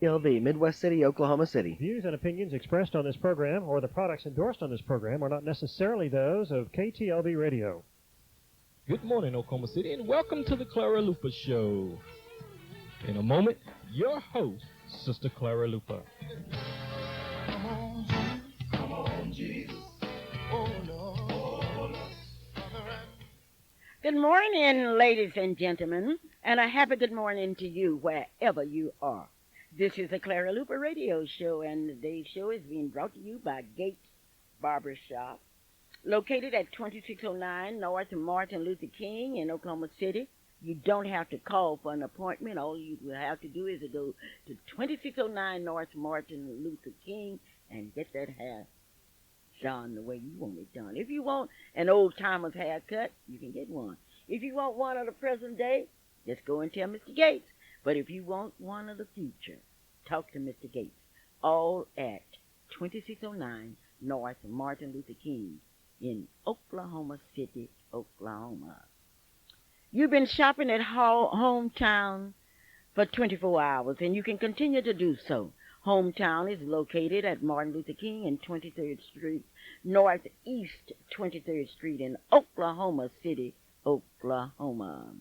KTLV, Midwest City, Oklahoma City. Views and opinions expressed on this program or the products endorsed on this program are not necessarily those of KTLV Radio. Good morning, Oklahoma City, and welcome to the Clara Luper Show. In a moment, your host, Sister Clara Luper. Come on, Jesus. Oh, Lord. Good morning, ladies and gentlemen, and a happy good morning to you wherever you are. This is the Clara Luper Radio Show, and today's show is being brought to you by Gates Barbershop, located at 2609 North Martin Luther King in Oklahoma City. You don't have to call for an appointment. All you will have to do is to go to 2609 North Martin Luther King and get that hair done the way you want it done. If you want an old-timer's haircut, you can get one. If you want one of the present day, just go and tell Mr. Gates. But if you want one of the future, talk to Mr. Gates. All at 2609 North Martin Luther King in Oklahoma City, Oklahoma. You've been shopping at Hometown for 24 hours, and you can continue to do so. Hometown is located at Martin Luther King and 23rd Street, Northeast 23rd Street in Oklahoma City, Oklahoma.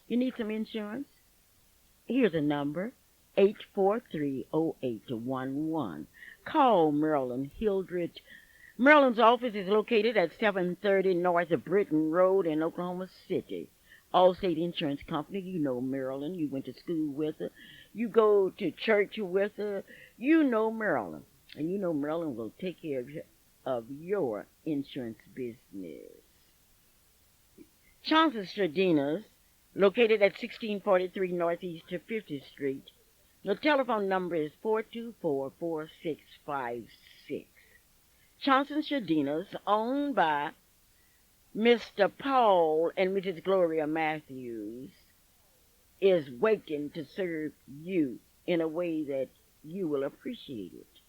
You need some insurance? Here's a number, 843-0811. Call Marilyn Hildreth. Marilyn's office is located at 730 North Britton Road in Oklahoma City. Allstate Insurance Company, you know Marilyn. You went to school with her. You go to church with her. You know Marilyn. And you know Marilyn will take care of your insurance business. Johnson Stradinas, located at 1643 Northeast 50th Street. The telephone number is 424-4656. Johnson Stradinas, owned by Mr. Paul and Mrs. Gloria Matthews, is waiting to serve you in a way that you will appreciate it.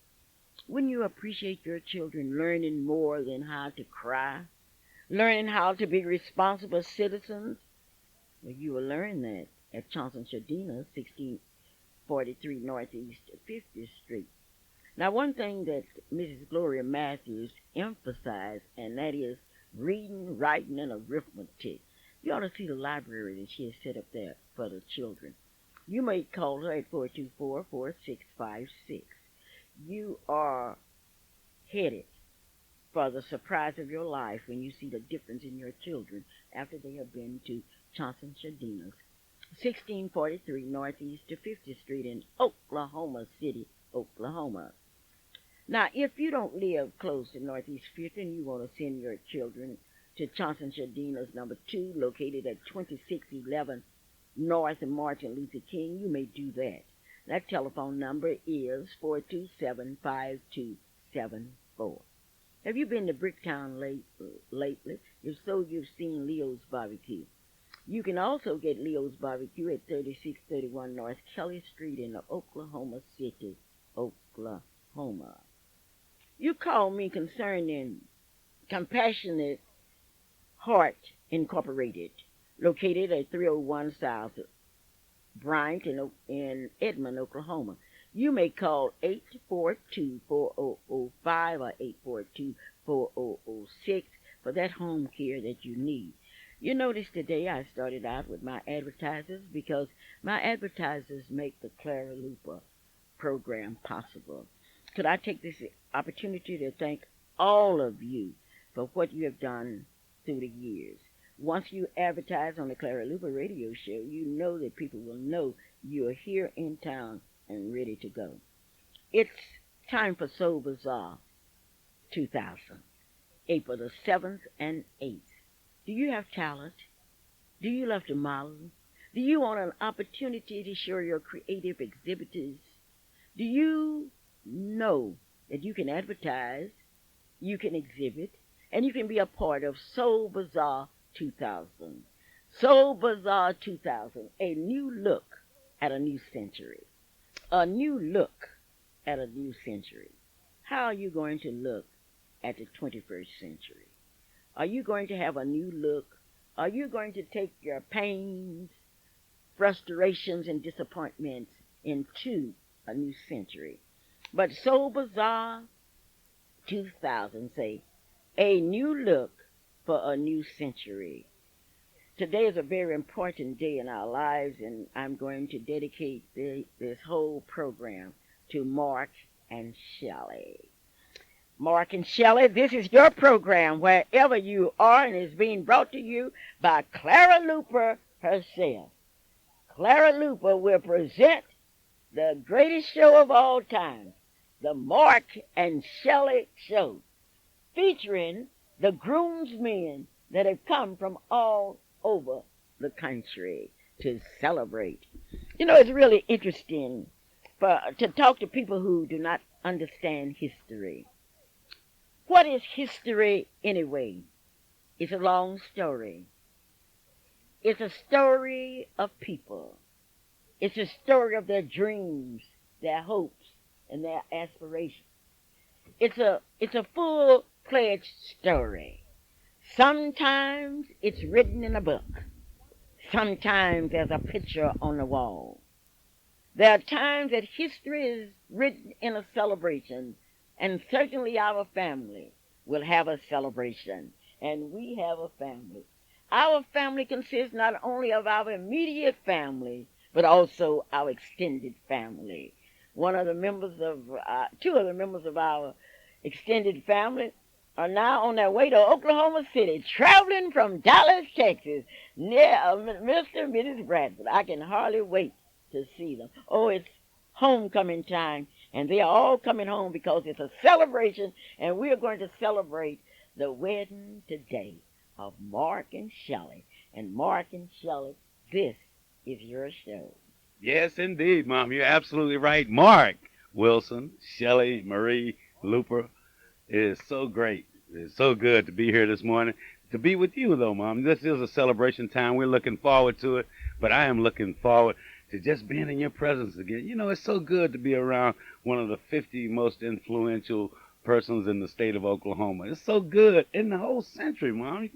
When you appreciate your children learning more than how to cry, learning how to be responsible citizens, well, you will learn that at Johnson Stradinas, 1643 Northeast 50th Street. Now, one thing that Mrs. Gloria Matthews emphasized, and that is reading, writing, and arithmetic. You ought to see the library that she has set up there for the children. You may call her at 424-4656. You are headed for the surprise of your life when you see the difference in your children after they have been to Johnson Stradinas, 1643 Northeast 50th Street in Oklahoma City, Oklahoma. Now, if you don't live close to Northeast 50th and you want to send your children to Johnson Stradinas number 2, located at 2611 North Martin Luther King, you may do that. That telephone number is 427-5274. Have you been to Bricktown lately? If so, you've seen Leo's Barbecue. You can also get Leo's Barbecue at 3631 North Kelly Street in Oklahoma City, Oklahoma. You call me concerning Compassionate Heart Incorporated, located at 301 South Bryant in Edmond, Oklahoma. You may call 842-4005 or 842-4006 for that home care that you need. You notice today I started out with my advertisers because my advertisers make the Clara Luper program possible. Could I take this opportunity to thank all of you for what you have done through the years. Once you advertise on the Clara Luper radio show, you know that people will know you are here in town and ready to go. It's time for Soul Bazaar 2000, April the 7th and 8th. Do you have talent? Do you love to model? Do you want an opportunity to show your creative exhibitors? Do you know that you can advertise, you can exhibit, and you can be a part of Soul Bazaar 2000? Soul Bazaar 2000, a new look at a new century. A new look at a new century. How are you going to look at the 21st century? Are you going to have a new look? Are you going to take your pains, frustrations, and disappointments into a new century. But so bizarre, 2000 say, a new look for a new century. Today is a very important day in our lives, and I'm going to dedicate this whole program to Mark and Shelley. Mark and Shelley, this is your program wherever you are, and it's being brought to you by Clara Luper herself. Clara Luper will present the greatest show of all time, the Mark and Shelley Show, featuring the groomsmen that have come from all over the country to celebrate. You know, it's really interesting to talk to people who do not understand history. What is history anyway? It's a long story. It's a story of people. It's a story of their dreams, their hopes, and their aspirations. It's a full-fledged story. Sometimes it's written in a book. Sometimes there's a picture on the wall. There are times that history is written in a celebration, and certainly our family will have a celebration, and we have a family. Our family consists not only of our immediate family, but also our extended family. Two of the members of our extended family are now on their way to Oklahoma City, traveling from Dallas, Texas, near Mr. and Mrs. Bradford. I can hardly wait to see them. Oh, it's homecoming time, and they are all coming home because it's a celebration, and we are going to celebrate the wedding today of Mark and Shelley. And Mark and Shelley, this is your show. Yes, indeed, Mom. You're absolutely right. Mark Wilson, Shelley, Marie, Luper. It is so great. It's so good to be here this morning. To be with you, though, Mom. This is a celebration time. We're looking forward to it, but I am looking forward to just being in your presence again. You know, it's so good to be around one of the 50 most influential persons in the state of Oklahoma. It's so good in the whole century, Mom.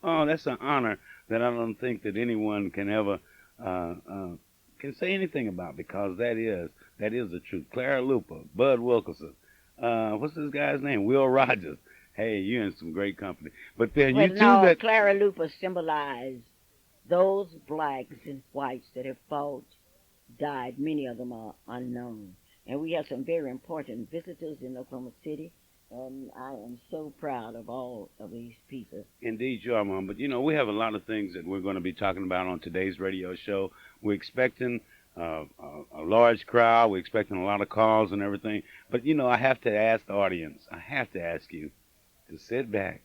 Oh, that's an honor that I don't think that anyone can ever can say anything about, because that is the truth. Clara Luper, Bud Wilkerson, what's this guy's name? Will Rogers. Hey, you're in some great company. But then Well, you too no, that Clara Luper symbolized those blacks and whites that have fought, died. Many of them are unknown. And we have some very important visitors in Oklahoma City, and I am so proud of all of these people. indeed you are, Mom. But you know, we have a lot of things that we're going to be talking about on today's radio show. We're expecting a large crowd. We're expecting a lot of calls and everything. But you know, I have to ask the audience. I have to ask you to sit back,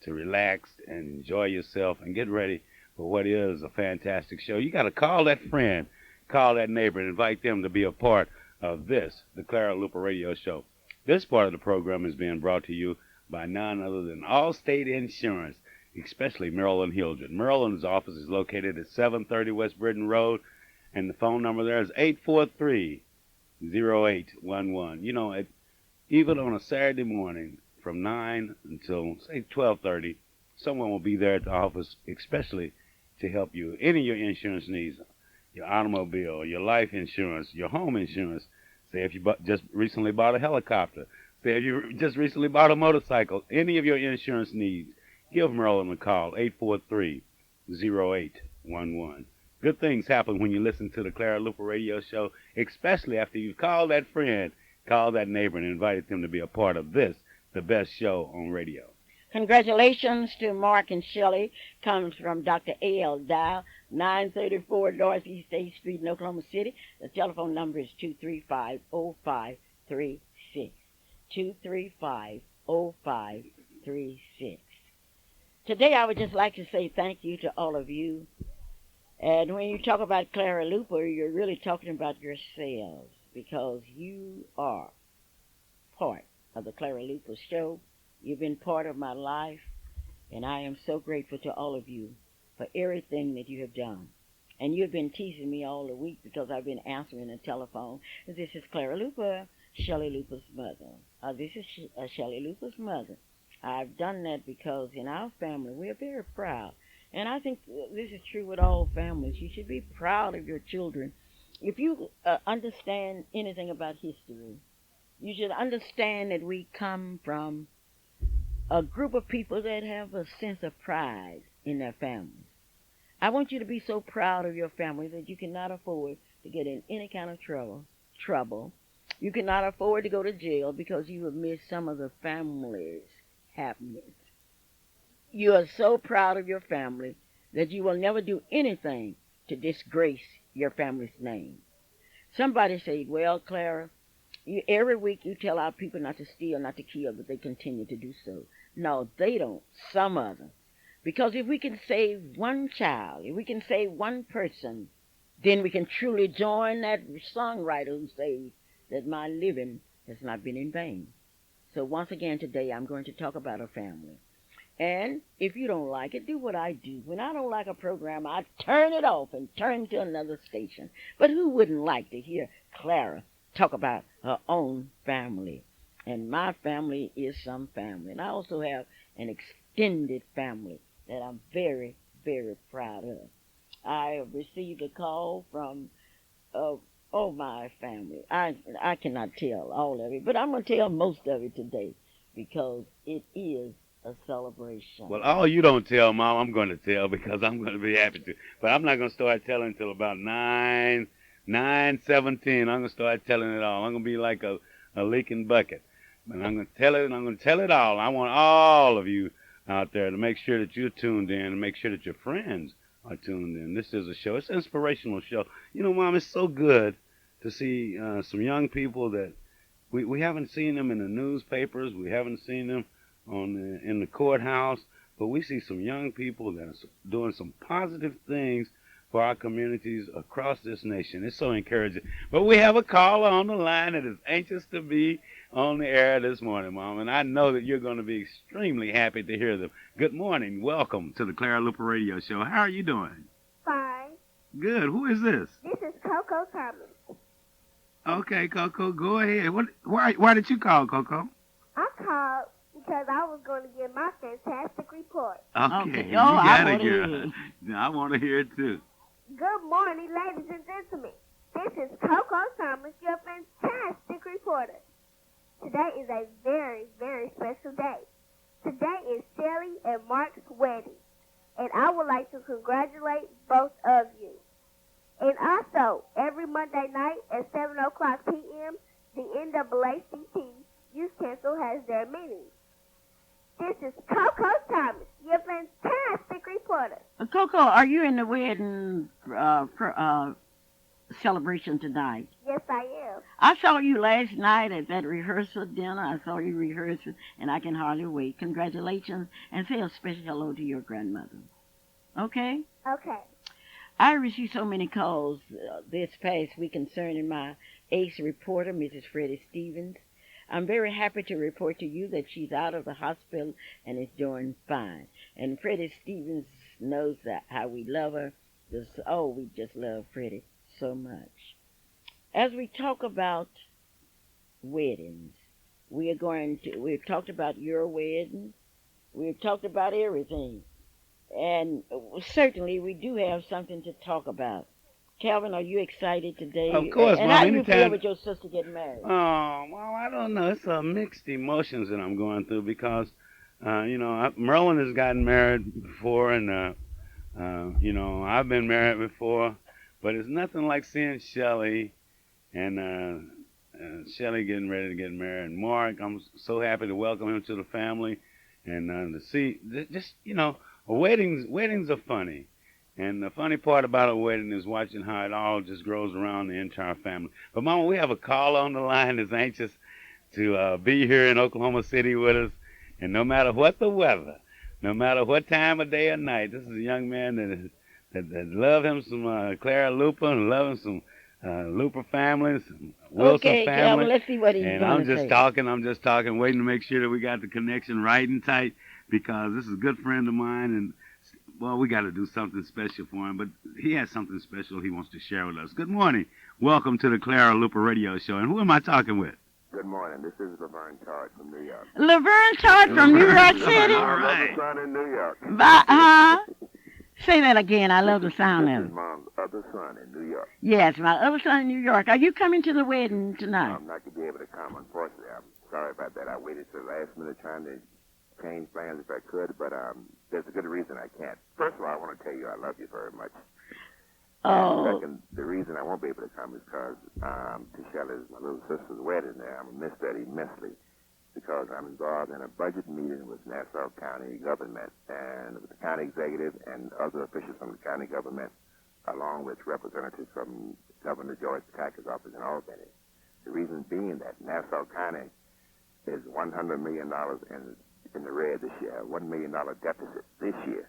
to relax, and enjoy yourself, and get ready for what is a fantastic show. You got to call that friend, call that neighbor, and invite them to be a part of this, the Clara Luper Radio Show. This part of the program is being brought to you by none other than Allstate Insurance, especially Maryland Hildred. Maryland's office is located at 730 West Britton Road, and the phone number there is 843-0811. You know, even on a Saturday morning from 9 until, say, 12:30, someone will be there at the office, especially to help you. Any of your insurance needs, your automobile, your life insurance, your home insurance. Say if you just recently bought a helicopter. Say if you just recently bought a motorcycle. Any of your insurance needs, give Maryland a call, 843-0811. Good things happen when you listen to the Clara Luper Radio Show, especially after you've called that friend, called that neighbor, and invited them to be a part of this, the best show on radio. Congratulations to Mark and Shelley. Comes from Dr. A.L. Dial, 934 Northeast 8th Street in Oklahoma City. The telephone number is 235-0536. 235-0536. Today I would just like to say thank you to all of you. And when you talk about Clara Luper, you're really talking about yourselves, because you are part of the Clara Luper Show. You've been part of my life, and I am so grateful to all of you for everything that you have done. And you've been teasing me all the week because I've been answering the telephone. This is Clara Luper, Shelley Luper's mother. This is Shelley Luper's mother. I've done that because in our family we are very proud. And I think this is true with all families. You should be proud of your children If you understand anything about history, you should understand that we come from a group of people that have a sense of pride in their families. I want you to be so proud of your family that you cannot afford to get in any kind of trouble. You cannot afford to go to jail because you have missed some of the family's happenings. You are so proud of your family that you will never do anything to disgrace your family's name. Somebody said, well, Clara, every week you tell our people not to steal, not to kill, but they continue to do so. No, they don't. Some of them. Because if we can save one child, if we can save one person, then we can truly join that songwriter who says that my living has not been in vain. So once again today I'm going to talk about a family. And if you don't like it, do what I do. When I don't like a program, I turn it off and turn to another station. But who wouldn't like to hear Clara talk about her own family? And my family is some family. And I also have an extended family that I'm very, very proud of. I have received a call from my family. I cannot tell all of it, but I'm going to tell most of it today because it is a celebration. Well, all you don't tell, Mom, I'm going to tell because I'm going to be happy to. But I'm not going to start telling until about 9:17. I'm going to start telling it all. I'm going to be like a leaking bucket. And I'm going to tell it, and I'm going to tell it all. I want all of you out there to make sure that you're tuned in and make sure that your friends are tuned in. This is a show. It's an inspirational show. You know, Mom, it's so good to see some young people that we haven't seen them in the newspapers. We haven't seen them in the courthouse. But we see some young people that are doing some positive things for our communities across this nation. It's so encouraging. But we have a caller on the line that is anxious to be on the air this morning, Mom, and I know that you're going to be extremely happy to hear them. Good morning. Welcome to the Clara Luper Radio Show. How are you doing? Fine. Good. Who is this? This is Coco Thomas. Okay, Coco, go ahead. Why did you call, Coco? I called because I was going to give my fantastic report. Okay, you I got it, wanna girl. hear it. I want to hear it, too. Good morning, ladies and gentlemen. This is Coco Thomas, your fantastic reporter. Today is a very, very special day. Today is Shelley and Mark's wedding, and I would like to congratulate both of you. And also, every Monday night at 7 o'clock p.m., the NAACP Youth Council has their meetings. This is Coco Thomas, your fantastic reporter. Coco, are you in the wedding celebration tonight? Yes, I am. I saw you last night at that rehearsal dinner. I saw you rehearsing, and I can hardly wait. Congratulations, and say a special hello to your grandmother. Okay? Okay. I received so many calls this past week concerning my ace reporter, Mrs. Freddie Stevens. I'm very happy to report to you that she's out of the hospital and is doing fine. And Freddie Stevens knows how we love her. We just love Freddie so much. As we talk about weddings, we've talked about your wedding. We've talked about everything. And certainly we do have something to talk about. Calvin, are you excited today? Of course, and Mom. how do you feel Anytime. with your sister getting married? Oh, well, I don't know. It's mixed emotions that I'm going through because, Merlin has gotten married before, and, I've been married before, but it's nothing like seeing Shelley and Shelley getting ready to get married. And Mark, I'm so happy to welcome him to the family and to see, weddings are funny. And the funny part about a wedding is watching how it all just grows around the entire family. But, Mama, we have a caller on the line that's anxious to be here in Oklahoma City with us. And no matter what the weather, no matter what time of day or night, this is a young man that love him some Clara Luper and love him some Luper family, some Wilson Okay, family. Calvin, let's see what he's And going I'm to just say. talking, waiting to make sure that we got the connection right and tight because this is a good friend of mine and well, we got to do something special for him, but he has something special he wants to share with us. Good morning. Welcome to the Clara Luper Radio Show. And who am I talking with? Good morning. This is Laverne Todd from New York. Laverne Todd from New York City? All right. Son in New York. Say that again. I love the sound This of is it. Mom's other son in New York. Yes, my other son in New York. Are you coming to the wedding tonight? I'm not going to be able to come, unfortunately. I'm sorry about that. I waited till the last minute trying to change plans if I could, but there's a good reason I can't. First of all, I want to tell you I love you very much. Oh. And second, the reason I won't be able to come is because to Shelley's, my little sister's wedding there, I'm going to miss that immensely because I'm involved in a budget meeting with Nassau County government and with the county executive and other officials from the county government, along with representatives from Governor George Tacker's office in Albany. The reason being that Nassau County is $100 million in the red this year, $1 million deficit this year,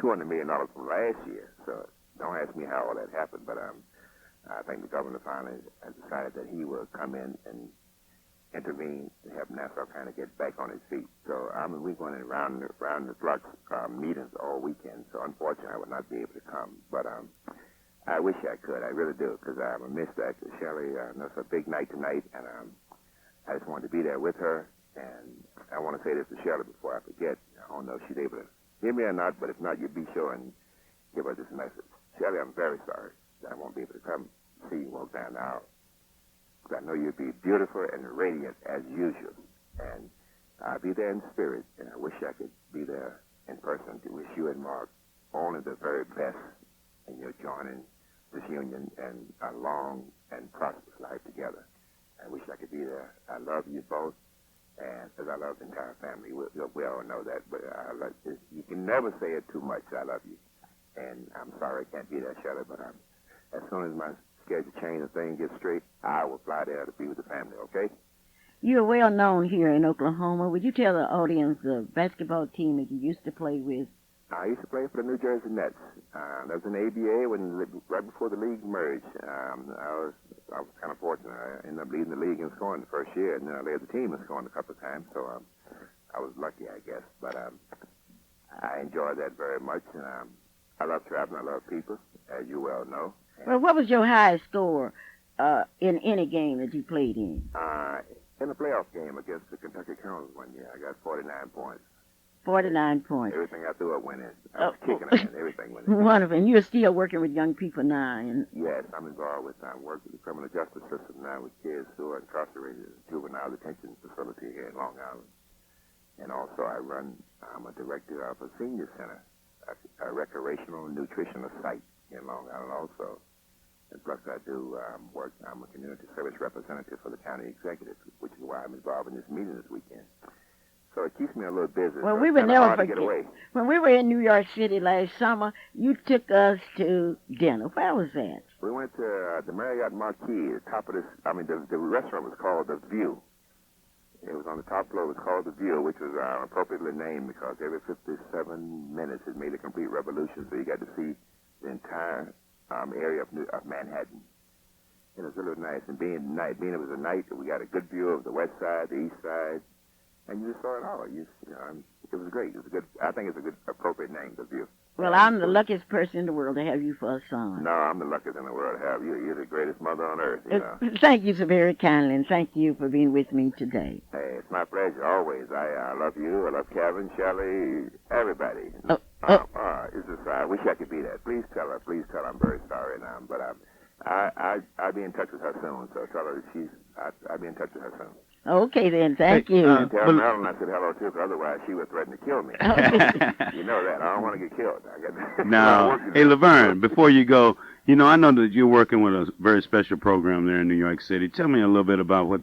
$200 million from last year. So don't ask me how all that happened, but I think the governor finally has decided that he will come in and intervene to help Nassau County get back on its feet. So we're going around the clock meetings all weekend. So unfortunately, I would not be able to come. But I wish I could. I really do, because I miss that. Shelley, it's a big night tonight, and I just wanted to be there with her. And I want to say this to Shelley before I forget. I don't know if she's able to hear me or not, but if not, you be sure and give her this message. Shelley, I'm very sorry that I won't be able to come see you walk down the aisle. I know you'll be beautiful and radiant as usual. And I'll be there in spirit, and I wish I could be there in person to wish you and Mark only the very best in your joining this union and a long and prosperous life together. I wish I could be there. I love you both, and as I love the entire family. We all know that, but you can never say it too much. I love you. And I'm sorry I can't be there, Shelley, but as soon as my schedule change and things get straight, I will fly there to be with the family, okay? You're well known here in Oklahoma. Would you tell the audience the basketball team that you used to play with? I used to play for the New Jersey Nets. That was in ABA right before the league merged. I was kind of fortunate. I ended up leading the league in scoring the first year, and then I led the team in scoring a couple of times, so I was lucky, I guess. But I enjoyed that very much, and I love traveling. I love people, as you well know. Well, what was your highest score in any game that you played in? In a playoff game against the Kentucky Colonels one year, I got 49 points. 49 points. Everything I threw up went in. I was kicking them in. Everything went in. Wonderful. And you're still working with young people now. Yes, I'm involved with work with the criminal justice system now with kids who are incarcerated in a juvenile detention facility here in Long Island. And also I'm a director of a senior center, a recreational nutritional site in Long Island also. And plus I do work, I'm a community service representative for the county executive, which is why I'm involved in this meeting this weekend. So it keeps me a little busy. Well, so we it's would kinda never hard to forget. get away. When we were in New York City last summer, you took us to dinner. Where was that? We went to the Marriott Marquis, the top of this, the restaurant was called The View. It was on the top floor. It was called The View, which was appropriately named because every 57 minutes it made a complete revolution. So you got to see the entire area of Manhattan. It was really nice. And being it was a night, we got a good view of the west side, the east side, and you just saw it all. It was great. It was a good. I think it's a good, appropriate name, The View. Well, I'm the luckiest person in the world to have you for a son. No, I'm the luckiest in the world to have you. You're the greatest mother on earth. You know. Thank you so very kindly, and thank you for being with me today. Hey, it's my pleasure, always. I love you. I love Kevin, Shelley, everybody. It's just, I wish I could be there. Please tell her. I'm very sorry now. But I'll be in touch with her soon. So tell her I'll be in touch with her soon. Okay, then. Thank you. Tell Marilyn I said hello, too, because otherwise she would threaten to kill me. You know that. I don't want to get killed. Now, hey, Laverne, before you go, I know that you're working with a very special program there in New York City. Tell me a little bit about what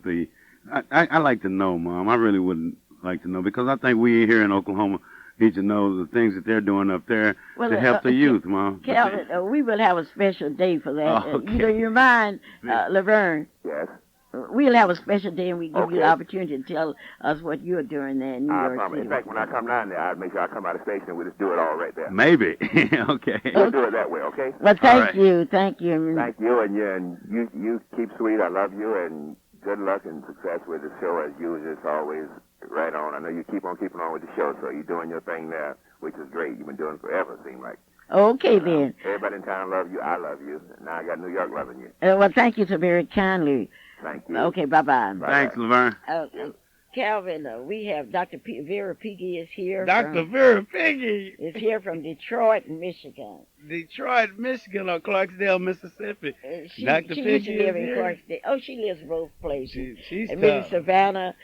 I like to know, Mom. I really would like to know, because I think we here in Oklahoma need to know the things that they're doing up there to help the youth, Mom. Calvin, we will have a special day for that. Oh, okay. You mind, Laverne? Yes. We'll have a special day, and we give you the opportunity to tell us what you're doing there in New York City. In fact, when I come down there, I'll make sure I come out of the station and we'll just do it all right there. Maybe. Okay. We'll do it that way, okay? Well, thank you. Thank you, and you keep sweet. I love you, and good luck and success with the show as usual. It's always right on. I know you keep on keeping on with the show, so you're doing your thing there, which is great. You've been doing it forever, it seems like. Okay, then. Everybody in town loves you. I love you. Now I got New York loving you. Well, thank you so very kindly. Thank you. Okay, bye-bye. Thanks, Laverne. Okay. Calvin, we have Dr. Vera Piggy is here. Dr. Vera Piggy is here from Detroit, Michigan. Detroit, Michigan, or Clarksdale, Mississippi. She Dr. used Piggy to live in here? Clarksdale. Oh, she lives both places. She's and tough. Mrs. Savannah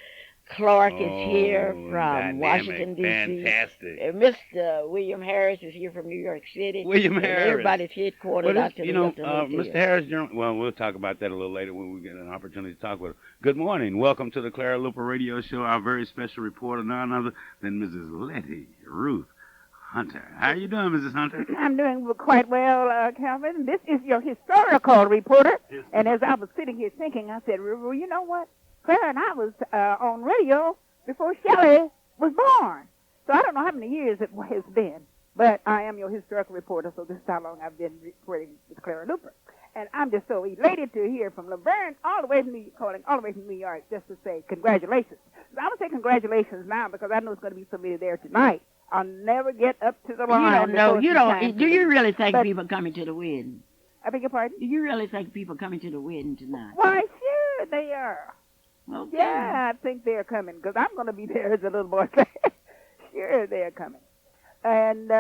Clark is here Oh, from dynamic, Washington, D.C. fantastic. And Mr. William Harris is here from New York City. William and Harris. everybody's headquartered out to the left of the Mr. Harris, well, we'll talk about that a little later when we get an opportunity to talk with him. Good morning. Welcome to the Clara Luper Radio Show. Our very special reporter, none other than Mrs. Letty Ruth Hunter. How are you doing, Mrs. Hunter? I'm doing quite well, Calvin. This is your historical reporter. And as I was sitting here thinking, I said, well, you know what? Clara and I was on radio before Shelley was born. So I don't know how many years it has been. But I am your historical reporter, so this is how long I've been reporting with Clara Luper. And I'm just so elated to hear from Laverne all the way from New York, just to say congratulations. So I'm going to say congratulations now because I know it's going to be somebody there tonight. I'll never get up to the line. You don't know. You don't. Do you really think but, people coming to the wedding? I beg your pardon? Do you really think people coming to the wedding tonight? Why, sure they are. Okay. Yeah, I think they're coming because I'm going to be there, as a little boy said. Sure, they're coming. And,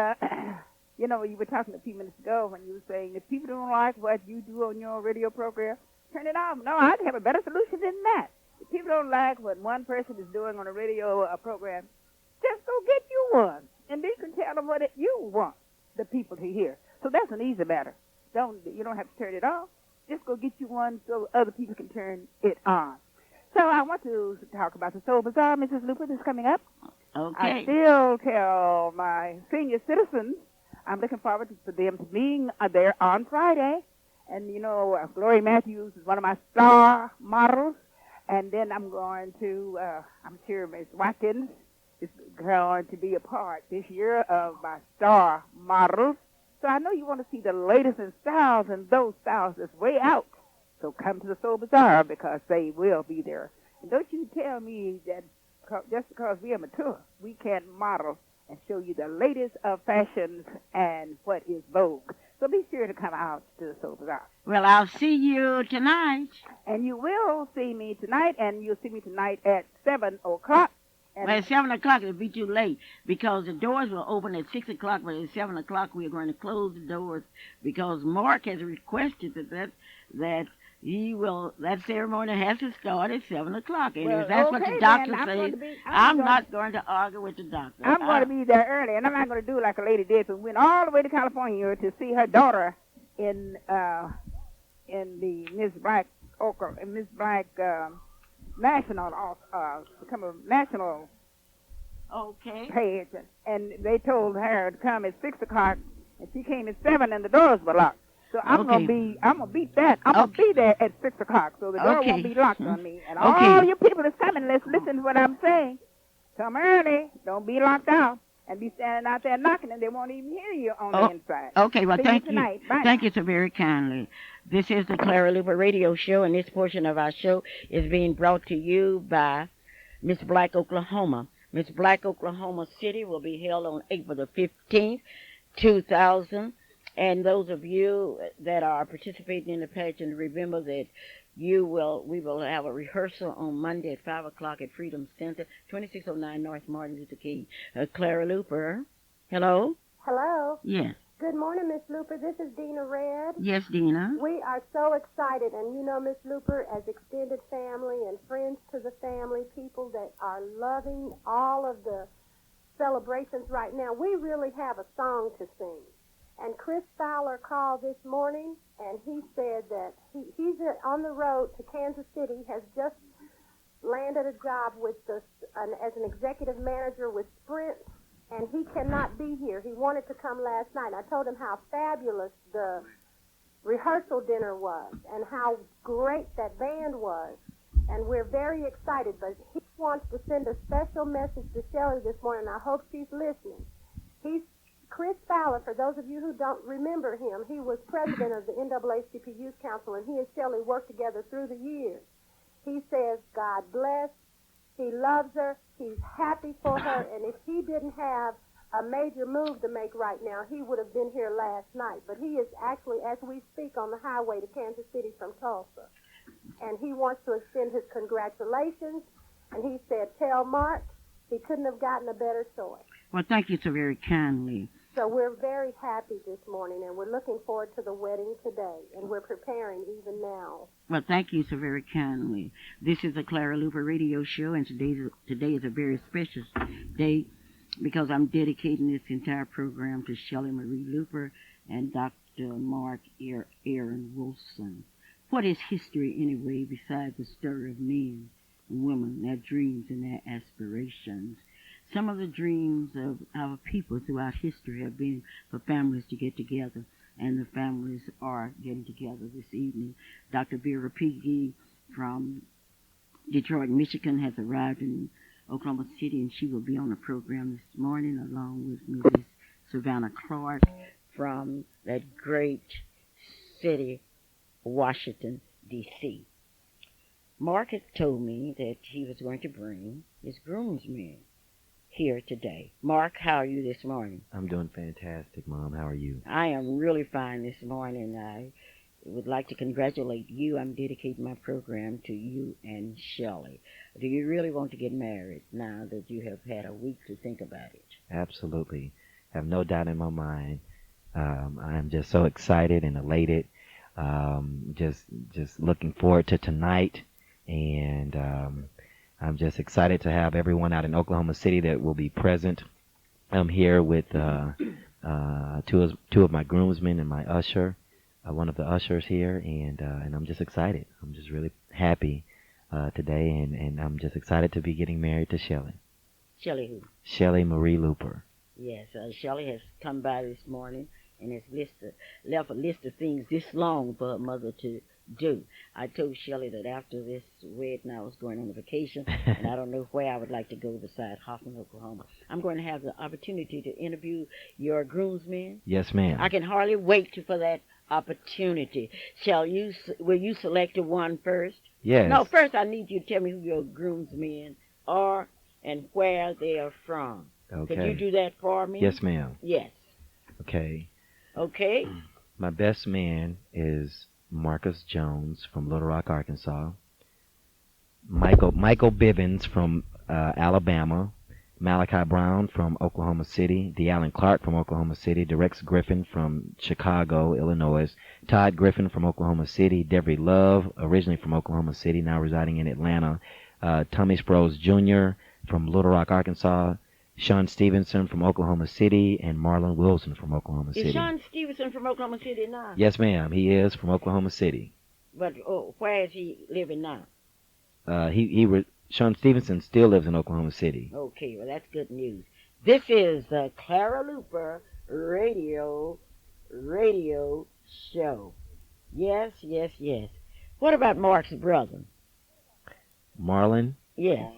you know, you were talking a few minutes ago when you were saying if people don't like what you do on your radio program, turn it off. No, I'd have a better solution than that. If people don't like what one person is doing on a radio program, just go get you one. And then you can tell them what you want the people to hear. So that's an easy matter. You don't have to turn it off. Just go get you one so other people can turn it on. So I want to talk about the Soul Bazaar, Mrs. Luper, that's coming up. Okay. I still tell my senior citizens I'm looking forward for them to being there on Friday. And, you know, Gloria Matthews is one of my star models. And then I'm going to, I'm sure Miss Watkins is going to be a part this year of my star models. So I know you want to see the latest in styles, and those styles is way out. So come to the Soul Bazaar because they will be there. And don't you tell me that just because we are mature, we can't model and show you the latest of fashions and what is vogue. So be sure to come out to the Soul Bazaar. Well, I'll see you tonight. And you will see me tonight, and you'll see me tonight at 7 o'clock. Well, at 7 o'clock, it'll be too late because the doors will open at 6 o'clock, but at 7 o'clock, we're going to close the doors because Mark has requested that that ceremony has to start at 7 o'clock. And if that's what the doctor says, I'm not going to argue with the doctor. I'm going to be there early, and I'm not going to do like a lady did, who went all the way to California to see her daughter in the Miss Black national, become a national page, and they told her to come at 6 o'clock, and she came at 7, and the doors were locked. So I'm gonna beat that. I'm gonna be there at 6 o'clock, so the door won't be locked on me. And all you people that's coming, let's listen to what I'm saying. Come early. Don't be locked out. And be standing out there knocking, and they won't even hear you on the inside. Okay, well, thank you. Bye Thank you so very kindly. This is the Clara Luper Radio Show, and this portion of our show is being brought to you by Miss Black, Oklahoma. Miss Black, Oklahoma City will be held on April the 15th, 2000. And those of you that are participating in the pageant, remember that we will have a rehearsal on Monday at 5 o'clock at Freedom Center, 2609 North Martin Luther King. Clara Luper. Hello? Hello. Yes. Good morning, Miss Luper. This is Dina Red. Yes, Dina. We are so excited, and you know, Miss Luper, as extended family and friends to the family, people that are loving all of the celebrations right now, we really have a song to sing. And Chris Fowler called this morning, and he said that he's on the road to Kansas City, has just landed a job with as an executive manager with Sprint, and he cannot be here. He wanted to come last night. I told him how fabulous the rehearsal dinner was and how great that band was, and we're very excited. But he wants to send a special message to Shelley this morning. I hope she's listening. Chris Fowler, for those of you who don't remember him, he was president of the NAACP Youth Council, and he and Shelley worked together through the years. He says, God bless, he loves her, he's happy for her, and if he didn't have a major move to make right now, he would have been here last night. But he is actually, as we speak, on the highway to Kansas City from Tulsa. And he wants to extend his congratulations And he said, tell Mark he couldn't have gotten a better choice. Well, thank you so very kindly. So we're very happy this morning, and we're looking forward to the wedding today, and we're preparing even now. Well, thank you so very kindly. This is the Clara Luper radio show, and today is a very special day because I'm dedicating this entire program to Shelley Marie Luper and Dr. Mark Aaron Wilson. What is history anyway besides the story of men and women, their dreams and their aspirations? Some of the dreams of our people throughout history have been for families to get together, and the families are getting together this evening. Dr. Vera Piggy from Detroit, Michigan has arrived in Oklahoma City, and she will be on the program this morning along with Mrs. Savannah Clark from that great city, Washington, D.C. Mark has told me that he was going to bring his groomsmen here today. Mark, how are you this morning? I'm doing fantastic, Mom. How are you? I am really fine this morning. I would like to congratulate you. I'm dedicating my program to you and Shelley. Do you really want to get married now that you have had a week to think about it? Absolutely. I have no doubt in my mind. I'm just so excited and elated. Just looking forward to tonight, and I'm just excited to have everyone out in Oklahoma City that will be present. I'm here with two of my groomsmen and my usher, one of the ushers here, and I'm just excited. I'm just really happy today, and I'm just excited to be getting married to Shelley. Shelley who? Shelley Marie Luper. Yes, Shelley has come by this morning and has left a list of things this long for her mother to do. I told Shelley that after this wedding I was going on a vacation, and I don't know where I would like to go besides Hoffman, Oklahoma. I'm going to have the opportunity to interview your groomsmen. Yes, ma'am. I can hardly wait for that opportunity. Will you select the one first? Yes. No, first I need you to tell me who your groomsmen are and where they are from. Okay. Could you do that for me? Yes, ma'am. Yes. Okay. Okay. My best man is Marcus Jones from Little Rock, Arkansas. Michael Bivens from Alabama. Malachi Brown from Oklahoma City. DeAllen Clark from Oklahoma City. Derex Griffin from Chicago, Illinois. Todd Griffin from Oklahoma City. Devery Love, originally from Oklahoma City, now residing in Atlanta. Tommy Sproles Jr. from Little Rock, Arkansas. Sean Stevenson from Oklahoma City, and Marlon Wilson from Oklahoma City. Is Sean Stevenson from Oklahoma City now? Yes, ma'am. He is from Oklahoma City. But where is he living now? Sean Stevenson still lives in Oklahoma City. Okay, well, that's good news. This is the Clara Luper radio show. Yes, yes, yes. What about Mark's brother? Marlon? Yes.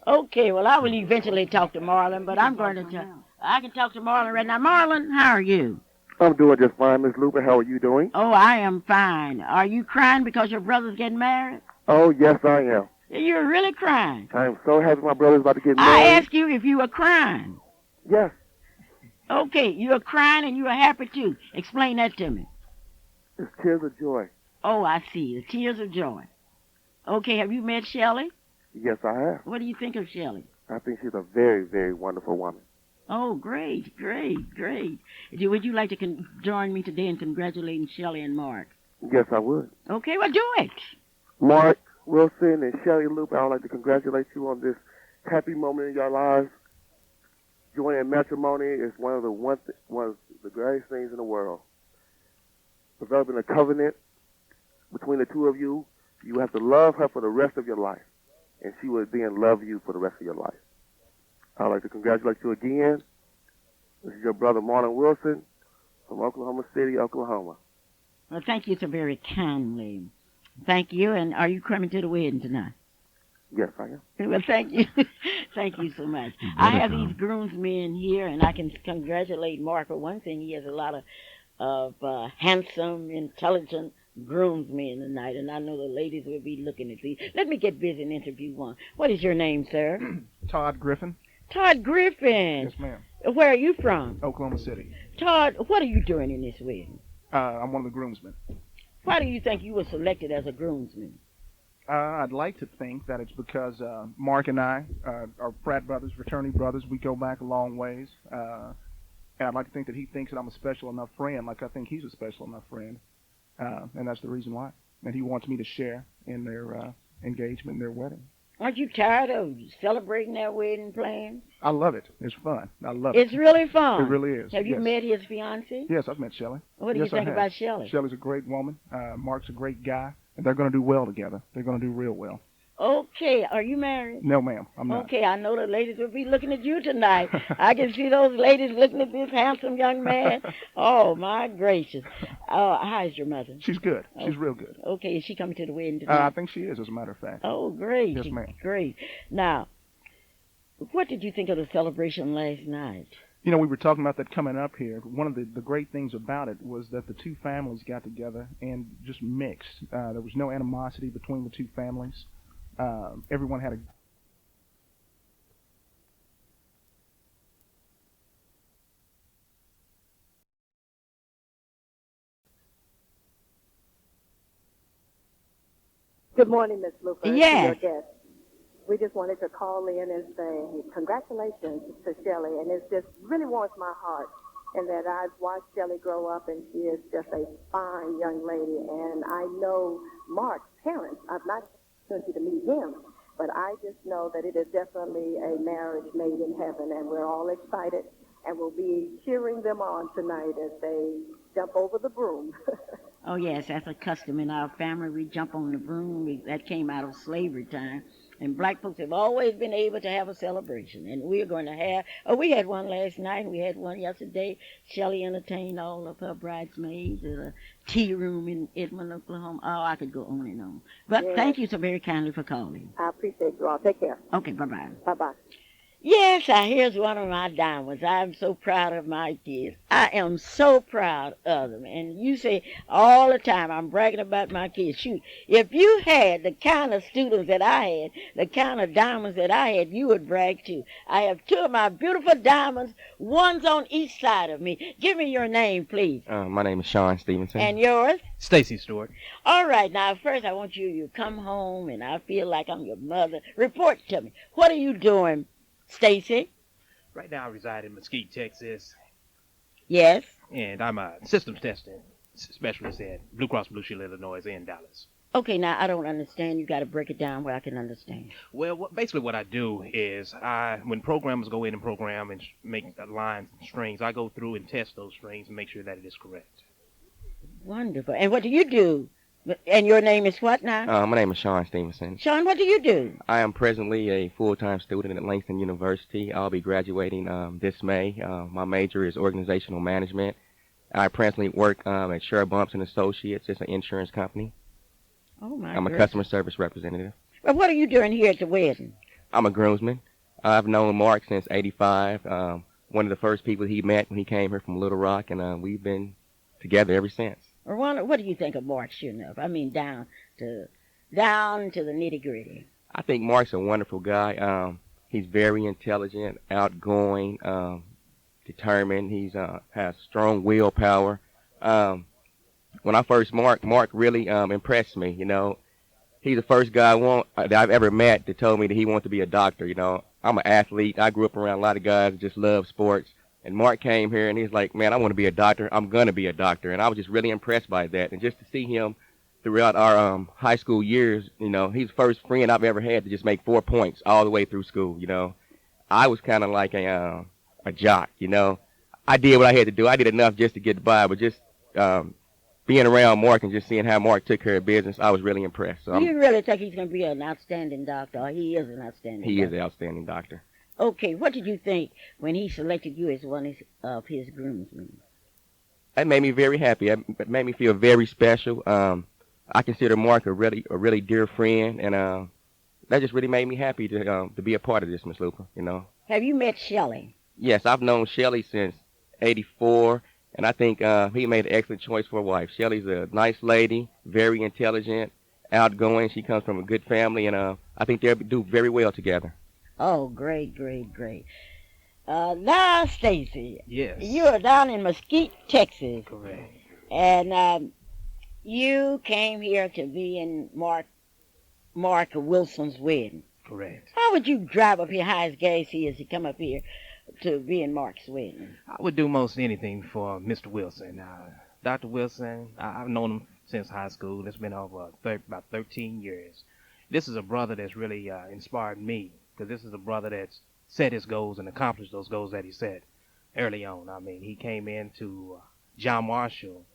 Okay, well, I will eventually talk to Marlon, but I'm going to I can talk to Marlon right now. Marlon, how are you? I'm doing just fine, Miss Luper. How are you doing? Oh, I am fine. Are you crying because your brother's getting married? Oh, yes, I am. You're really crying. I am so happy my brother's about to get married. I asked you if you were crying. Yes. Okay, you are crying and you are happy too. Explain that to me. It's tears of joy. Oh, I see. The tears of joy. Okay, have you met Shelley? Yes, I have. What do you think of Shelley? I think she's a very, very wonderful woman. Oh, great, great, great. Would you like to join me today in congratulating Shelley and Mark? Yes, I would. Okay, well, do it. Mark Wilson and Shelley Luper, I would like to congratulate you on this happy moment in your lives. Joining matrimony is one of the greatest things in the world. Developing a covenant between the two of you, you have to love her for the rest of your life, and she will then love you for the rest of your life. I'd like to congratulate you again. This is your brother Marlon Wilson from Oklahoma City, Oklahoma. Well, thank you so very kindly. Thank you, and are you coming to the wedding tonight? Yes, I am. Well, thank you. Thank you so much. I have these groomsmen here, and I can congratulate Mark for one thing. He has a lot of handsome, intelligent groomsmen tonight, and I know the ladies will be looking at these. Let me get busy and interview one. What is your name, sir? Todd Griffin. Todd Griffin. Yes, ma'am. Where are you from? Oklahoma City. Todd, what are you doing in this wedding? I'm one of the groomsmen. Why do you think you were selected as a groomsman? I'd like to think that it's because Mark and I are frat brothers, fraternity brothers. We go back a long ways. And I'd like to think that he thinks that I'm a special enough friend, like I think he's a special enough friend. And that's the reason why. And he wants me to share in their engagement, their wedding. Aren't you tired of celebrating their wedding plans? I love it. It's fun. I love it. It's really fun. It really is. Have you yes. met his fiancée? Yes, I've met Shelley. What do you think about Shelley? Shelley's a great woman. Mark's a great guy. And they're going to do well together. They're going to do real well. Okay. Are you married? No, ma'am. I'm not. Okay, I know the ladies will be looking at you tonight. I can see those ladies looking at this handsome young man. Oh, my gracious. How's your mother? She's good. She's real good. Okay, is she coming to the wedding tonight? I think she is, as a matter of fact. Oh, great. Yes, ma'am. Great. Now, what did you think of the celebration last night? You know, we were talking about that coming up here. One of the great things about it was that the two families got together and just mixed. There was no animosity between the two families. Everyone had a Good morning, Miss Luper. Yes. To your guest. We just wanted to call in and say congratulations to Shelley, and it just really warms my heart. And that I've watched Shelley grow up, and she is just a fine young lady. And I know Mark's parents. I've not had to meet him, but I just know that it is definitely a marriage made in heaven, and we're all excited, and we'll be cheering them on tonight as they jump over the broom. Oh, yes, that's a custom in our family. We jump on the broom. That came out of slavery time. And black folks have always been able to have a celebration. And we're going to have, we had one last night, and we had one yesterday. Shelley entertained all of her bridesmaids at a tea room in Edmond, Oklahoma. Oh, I could go on and on. But Yes. Thank you so very kindly for calling. I appreciate you all. Take care. Okay, bye-bye. Bye-bye. Yes, here's one of my diamonds. I'm so proud of my kids. I am so proud of them. And you say all the time I'm bragging about my kids. Shoot, if you had the kind of students that I had, the kind of diamonds that I had, you would brag too. I have two of my beautiful diamonds, one's on each side of me. Give me your name, please. My name is Sean Stevenson. And yours? Stacy Stewart. All right, now first I want you to come home and I feel like I'm your mother. Report to me. What are you doing, Stacy? Right now I reside in Mesquite, Texas. Yes. And I'm a systems testing specialist at Blue Cross Blue Shield, Illinois, in Dallas. Okay, now I don't understand. You got to break it down where I can understand. Well, basically what I do is when programmers go in and program and make lines and strings, I go through and test those strings and make sure that it is correct. Wonderful. And what do you do? And your name is what now? My name is Sean Stevenson. Sean, what do you do? I am presently a full-time student at Langston University. I'll be graduating this May. My major is organizational management. I presently work at Sure Bumps and Associates. It's an insurance company. Oh, my I'm a goodness. customer service representative. Well, what are you doing here at the wedding? I'm a groomsman. I've known Mark since '85. One of the first people he met when he came here from Little Rock, and we've been together ever since. Or what do you think of Mark Enough? I mean, down to the nitty-gritty. I think Mark's a wonderful guy. He's very intelligent, outgoing, determined. He's has strong willpower. When I first Mark really impressed me. You know, he's the first guy that I've ever met that told me that he wanted to be a doctor. You know, I'm an athlete. I grew up around a lot of guys that just love sports. And Mark came here and he's like, man, I want to be a doctor. I'm going to be a doctor. And I was just really impressed by that. And just to see him throughout our high school years, you know, he's the first friend I've ever had to just make 4 points all the way through school, you know. I was kind of like a jock, you know. I did what I had to do. I did enough just to get by, but just being around Mark and just seeing how Mark took care of business, I was really impressed. So Do you really think he's going to be an outstanding doctor, or he is an outstanding doctor? He is an outstanding doctor. Okay, what did you think when he selected you as one of his groomsmen? That made me very happy. It made me feel very special. I consider Mark a really dear friend, and that just really made me happy to be a part of this, Miss Luper, you know. Have you met Shelley? Yes, I've known Shelley since '84, and I think he made an excellent choice for a wife. Shelley's a nice lady, very intelligent, outgoing. She comes from a good family, and I think they'll do very well together. Oh, great, great, great. Now, Stacy. Yes. You are down in Mesquite, Texas. Correct. And you came here to be in Mark's Mark Wilson's wedding. Correct. How would you drive up here high as gas is to come up here to be in Mark's wedding? I would do most anything for Mr. Wilson. Dr. Wilson, I've known him since high school. It's been over about 13 years. This is a brother that's really inspired me, because this is a brother that's set his goals and accomplished those goals that he set early on. I mean, he came into John Marshall,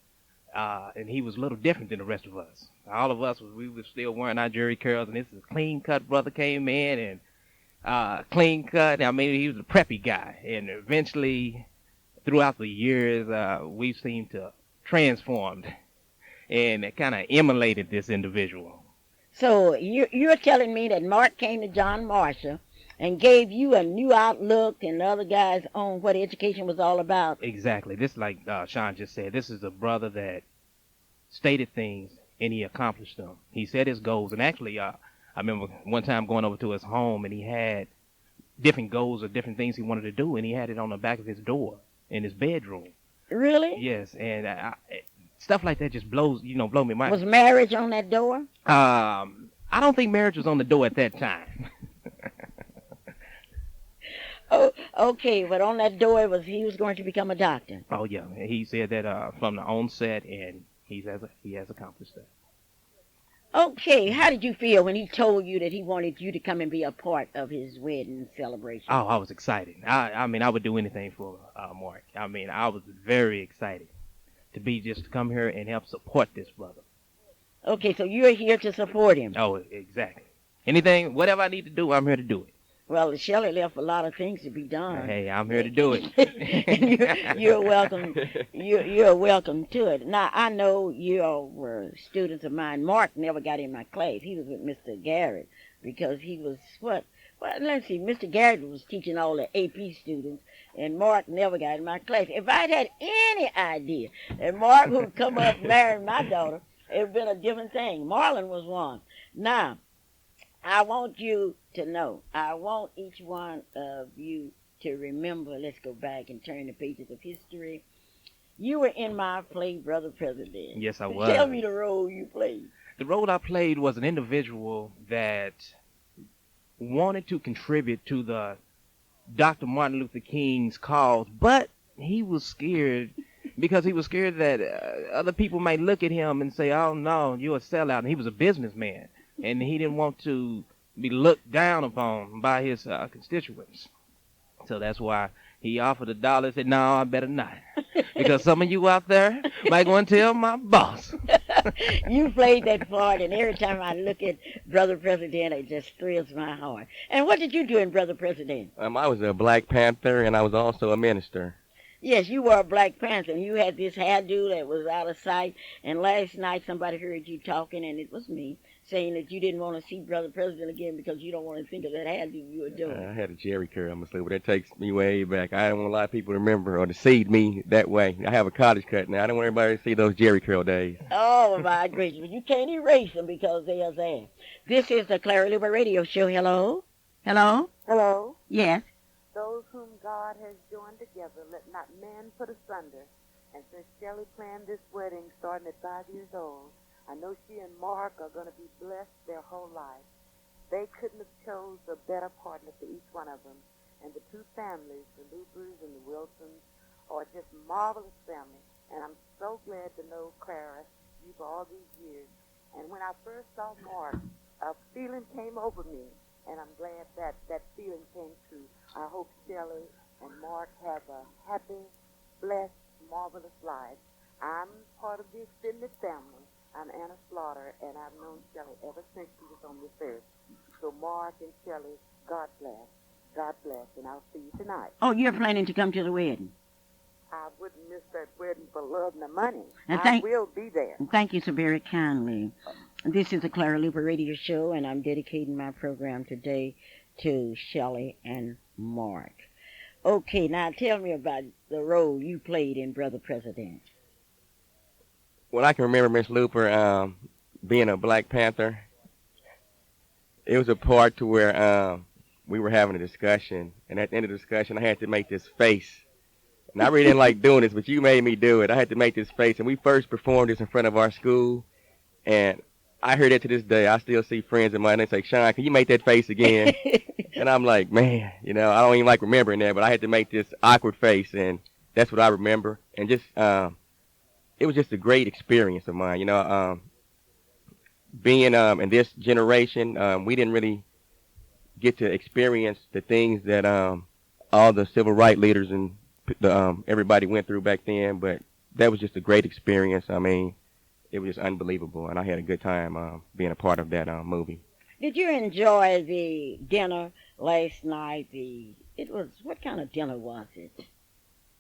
and he was a little different than the rest of us. All of us, we were still wearing our jerry curls, and this is a clean-cut brother came in, and clean-cut. I mean, he was a preppy guy, and eventually, throughout the years, we've seemed to transformed, and it kind of emulated this individual. So you're telling me that Mark came to John Marshall and gave you a new outlook and the other guys on what education was all about? Exactly. This, like Sean just said, this is a brother that stated things and he accomplished them. He set his goals, and actually, I remember one time going over to his home, and he had different goals or different things he wanted to do, and he had it on the back of his door in his bedroom. Really? Yes, and stuff like that just blow me mind. Was marriage on that door? I don't think marriage was on the door at that time. Oh, okay, but on that door he was going to become a doctor. Oh yeah, he said that from the onset, and he has accomplished that. Okay, how did you feel when he told you that he wanted you to come and be a part of his wedding celebration? Oh, I was excited. I mean, I would do anything for Mark. I mean, I was very excited to come here and help support this brother. Okay, so you're here to support him. Oh, exactly. Anything, whatever I need to do, I'm here to do it. Well, Shelley left a lot of things to be done. Hey, I'm here to do it. And you're welcome. You're welcome to it. Now, I know you all were students of mine. Mark never got in my class. He was with Mr. Garrett because he was what? Well, let's see. Mr. Garrett was teaching all the AP students, and Mark never got in my class. If I'd had any idea that Mark would come up and marry my daughter, it would have been a different thing. Marlon was one. Now, I want you to know, I want each one of you to remember, let's go back and turn the pages of history. You were in my play, Brother President. Yes, I was. Tell me the role you played. The role I played was an individual that wanted to contribute to the Dr. Martin Luther King's cause, but he was scared because he was scared that other people might look at him and say, oh, no, you're a sellout. And he was a businessman, and he didn't want to be looked down upon by his constituents. So that's why he offered $1 and said, no, I better not. Because some of you out there might go and tell my boss. You played that part, and every time I look at Brother President, it just thrills my heart. And what did you do in Brother President? I was a Black Panther, and I was also a minister. Yes, you were a Black Panther, and you had this hairdo that was out of sight. And last night somebody heard you talking, and it was me, saying that you didn't want to see Brother President again because you don't want to think of that hairdo you were doing. I had a jerry curl, I'm going to say, but that takes me way back. I don't want a lot of people to remember or to see me that way. I have a college cut now. I don't want everybody to see those jerry curl days. Oh, my gracious. But you can't erase them because they are there. This is the Clara Luper Radio Show. Hello? Hello? Hello? Yes? Those whom God has joined together, let not man put asunder. And since Shelley planned this wedding starting at 5 years old, I know she and Mark are going to be blessed their whole life. They couldn't have chose a better partner for each one of them. And the two families, the Lupers and the Wilsons, are just marvelous family. And I'm so glad to know Clara, you for all these years. And when I first saw Mark, a feeling came over me. And I'm glad that that feeling came true. I hope Shelley and Mark have a happy, blessed, marvelous life. I'm part of the extended family. I'm Anna Slaughter, and I've known Shelley ever since she was on this earth. So Mark and Shelley, God bless. God bless, and I'll see you tonight. Oh, you're planning to come to the wedding? I wouldn't miss that wedding for love and the money. And I will be there. Thank you so very kindly. This is the Clara Luper Radio Show, and I'm dedicating my program today to Shelley and Mark. Okay, now tell me about the role you played in Brother President. Well, I can remember Miss Luper being a Black Panther. It was a part to where we were having a discussion, and at the end of the discussion, I had to make this face. And I really didn't like doing this, but you made me do it. I had to make this face, and we first performed this in front of our school, and I hear that to this day. I still see friends of mine. They say, "Sean, can you make that face again?" And I'm like, man, I don't even like remembering that, but I had to make this awkward face, and that's what I remember. And just, it was just a great experience of mine. Being in this generation, we didn't really get to experience the things that all the civil rights leaders and everybody went through back then. But that was just a great experience. I mean, it was just unbelievable, and I had a good time being a part of that movie. Did you enjoy the dinner last night? What kind of dinner was it?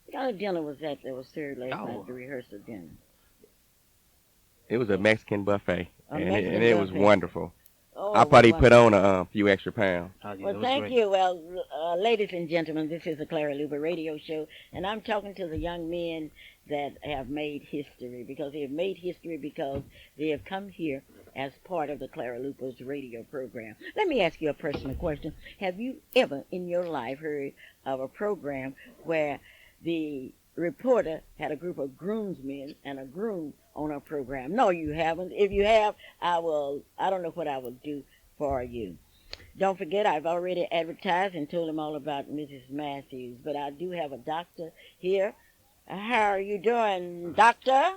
What kind of dinner was that was served last night, the rehearsal dinner? It was a Mexican buffet, and it was buffet. wonderful. Oh, I probably put on wonderful. a few extra pounds. Well, thank you. Well, ladies and gentlemen, this is the Clara Luper radio show, and I'm talking to the young men that have made history, because they have made history because they have come here as part of the Clara Luper's radio program. Let me ask you a personal question. Have you ever in your life heard of a program where the reporter had a group of groomsmen and a groom on a program? No, you haven't. If you have, I don't know what I will do for you. Don't forget, I've already advertised and told them all about Mrs. Matthews, but I do have a doctor here. How are you doing, doctor?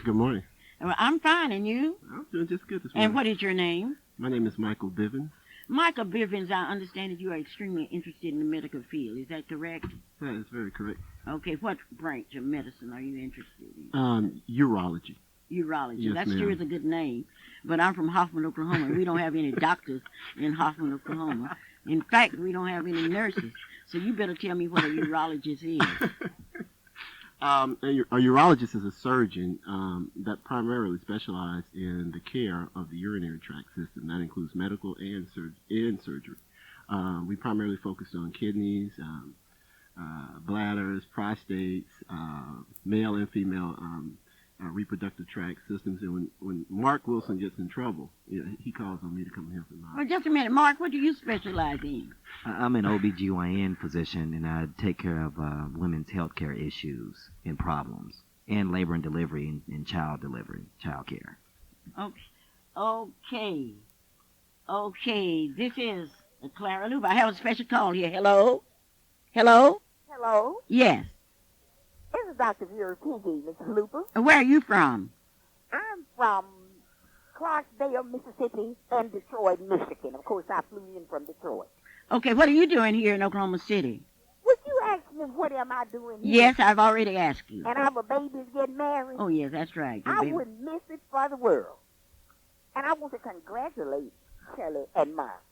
Good morning. I'm fine, and you? I'm doing just good this morning. And what is your name? My name is Michael Bivens. Michael Bivens, I understand that you are extremely interested in the medical field. Is that correct? That is very correct. Okay, what branch of medicine are you interested in? Urology. Urology. Yes, That ma'am. sure is a good name. But I'm from Hoffman, Oklahoma, and we don't have any doctors in Hoffman, Oklahoma. In fact, we don't have any nurses. So you better tell me what a urologist is. A urologist is a surgeon that primarily specializes in the care of the urinary tract system. That includes medical and surgery. We primarily focus on kidneys, bladders, prostates, male and female reproductive tract systems. And when Mark Wilson gets in trouble, he calls on me to come and help him out. Well, just a minute. Mark, what do you specialize in? I'm an OBGYN physician, and I take care of women's health care issues and problems, and labor and delivery and child care. Okay. This is Clara Luper. I have a special call here. Hello? Hello? Hello? Yes. This is Dr. Vera Piggy, Mrs. Luper. Where are you from? I'm from Clarksdale, Mississippi, and Detroit, Michigan. Of course, I flew in from Detroit. Okay, what are you doing here in Oklahoma City? Would you ask me what am I doing here? Yes, I've already asked you. And our baby's getting married? Oh, yes, that's right. I wouldn't miss it for the world. And I want to congratulate Shelley and Mark.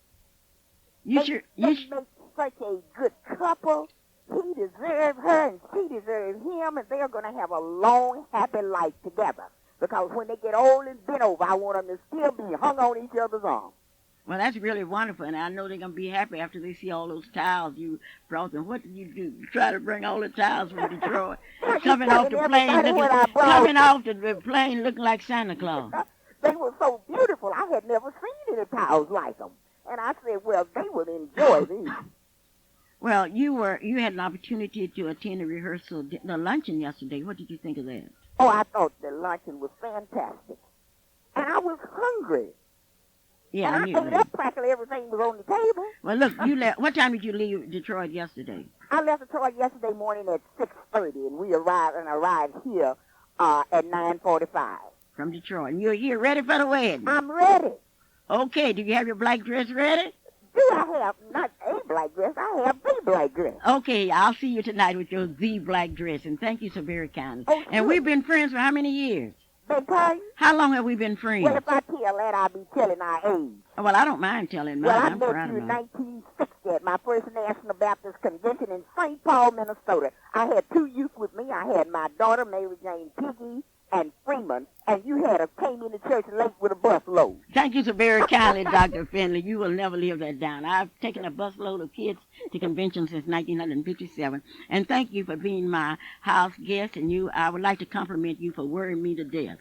They make such a good couple. He deserves her and she deserves him, and they're going to have a long, happy life together. Because when they get old and bent over, I want them to still be hung on each other's arms. Well, that's really wonderful, and I know they're going to be happy after they see all those towels you brought them. What did you do? You try to bring all the towels from Detroit? coming off the plane looking like Santa Claus. They were so beautiful. I had never seen any towels like them. And I said, well, they would enjoy these. Well, you had an opportunity to attend the luncheon yesterday. What did you think of that? Oh, I thought the luncheon was fantastic. And I was hungry. Yeah, and I ate up practically everything was on the table. Well, look, what time did you leave Detroit yesterday? I left Detroit yesterday morning at 6:30, and we arrived here at 9:45. From Detroit. And you're here ready for the wedding? I'm ready. Okay, do you have your black dress ready? Do I have not a black dress? I have the black dress. Okay, I'll see you tonight with your the black dress, and thank you so very kindly. Oh, and we've been friends for how many years? How long have we been friends? Well, if I tell that, I'll be telling our age. Well, I don't mind telling mine. Well, I I'm met proud you of in mine. 1960 at my first National Baptist Convention in St. Paul, Minnesota. I had 2 youth with me. I had my daughter, Mary Jane Piggy, and Freeman, and you came into church late with a bus load. Thank you so very kindly, Dr. Finley. You will never live that down. I've taken a busload of kids to conventions since 1957, and thank you for being my house guest, and I would like to compliment you for worrying me to death.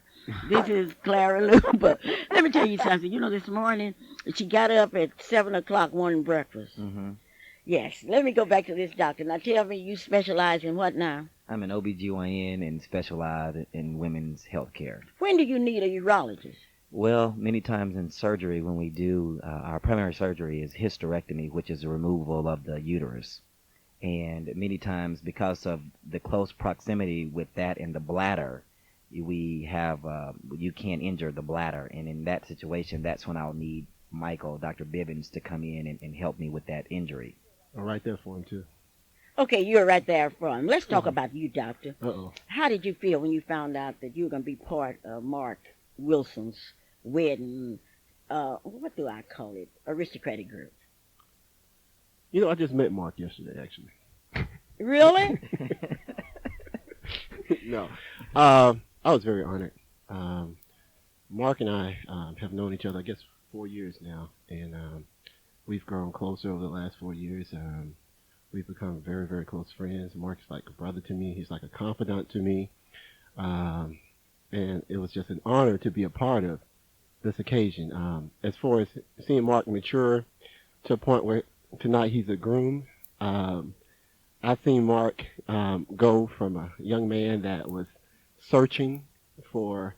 This is Clara Luper. Let me tell you something. This morning, she got up at 7 o'clock wanting breakfast. Mm-hmm. Yes. Let me go back to this doctor. Now, tell me, you specialize in what now? I'm an OBGYN and specialize in women's health care. When do you need a urologist? Well, many times in surgery, when we do our primary surgery is hysterectomy, which is the removal of the uterus. And many times, because of the close proximity with that and the bladder, we have you can't injure the bladder. And in that situation, that's when I'll need Michael, Dr. Bivens, to come in and help me with that injury. I'm right there for him too. Okay, you're right there for him. Let's talk about you, Doctor. Uh-oh. How did you feel when you found out that you were going to be part of Mark Wilson's wedding, what do I call it, aristocratic group? You know, I just met Mark yesterday, actually. Really? No. I was very honored. Mark and I have known each other, I guess, 4 years now, and we've grown closer over the last 4 years. We've become very, very close friends. Mark's like a brother to me. He's like a confidant to me. And it was just an honor to be a part of this occasion. As far as seeing Mark mature to a point where tonight he's a groom, I've seen Mark go from a young man that was searching for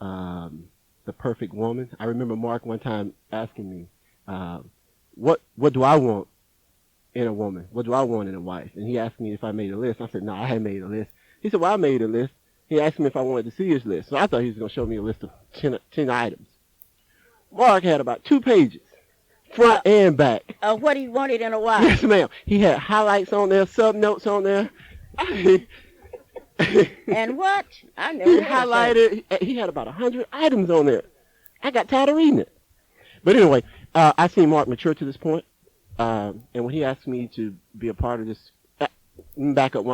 the perfect woman. I remember Mark one time asking me, what do I want in a woman? What do I want in a wife? And he asked me if I made a list. I said, no, I hadn't made a list. He said, well, I made a list. He asked me if I wanted to see his list. So I thought he was going to show me a list of 10 items. Mark had about 2 pages, front and back. What he wanted in a wife? Yes, ma'am. He had highlights on there, sub-notes on there. And what? I He never highlighted. He had about 100 items on there. I got tired of reading it. But anyway, I seen Mark mature to this point. And when he asked me to be a part of this, back up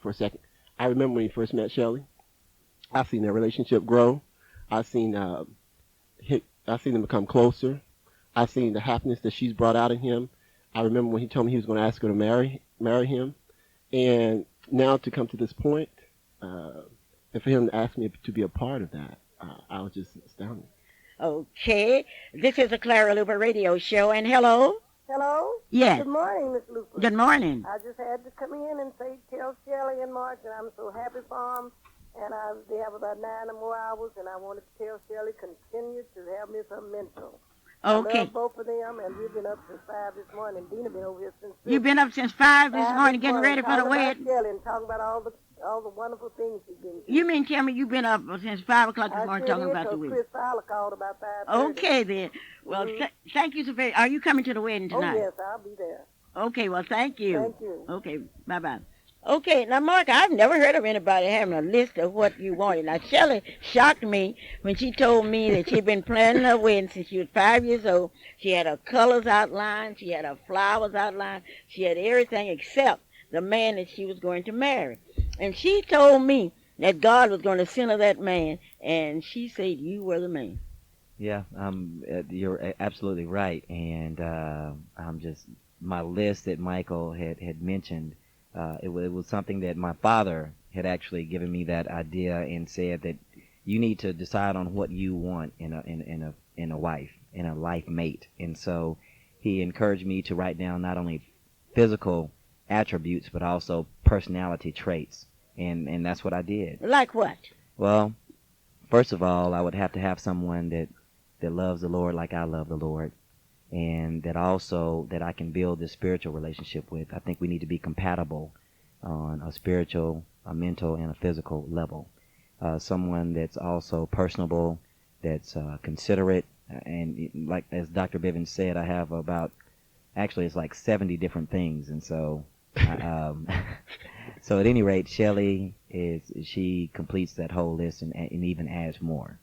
for a second. I remember when he first met Shelley. I've seen their relationship grow. I've seen them become closer. I've seen the happiness that she's brought out in him. I remember when he told me he was going to ask her to marry him. And now to come to this point, and for him to ask me to be a part of that, I was just astounded. Okay, this is the Clara Luper radio show, and hello? Hello? Yes. Good morning, Miss Luper. Good morning. I just had to come in and tell Shelley and Mark that I'm so happy for them, and they have about 9 or more hours, and I wanted to tell Shelley continue to have me as her mentor. Okay. I love both of them, and we've been up since 5 this morning. Dina been over here since 6. You've been up since 5 this morning getting ready for the wedding? Shelley and talking about all the wonderful things she's been doing. You mean tell me you've been up since 5 o'clock this morning talking about the wedding? Chris Fowler called about 5:30. Okay, then. Well, thank you so very much. Are you coming to the wedding tonight? Oh, yes, I'll be there. Okay, well, thank you. Thank you. Okay, bye-bye. Okay, now, Mark, I've never heard of anybody having a list of what you wanted. Now, Shelley shocked me when she told me that she'd been planning her wedding since she was 5 years old. She had her colors outlined. She had her flowers outlined. She had everything except the man that she was going to marry. And she told me that God was going to send her that man, and she said you were the man. Yeah, you're absolutely right. And I'm just, my list that Michael had mentioned, it was something that my father had actually given me that idea and said that you need to decide on what you want in a wife, in a life mate. And so he encouraged me to write down not only physical attributes but also personality traits, and that's what I did. Like what? Well, first of all, I would have to have someone that loves the Lord like I love the Lord, and that I can build this spiritual relationship with. I think we need to be compatible on a spiritual, a mental, and a physical level. Someone that's also personable, that's considerate, and like as Dr. Bivens said, I have it's like 70 different things, and so so at any rate, Shelley she completes that whole list and even adds more.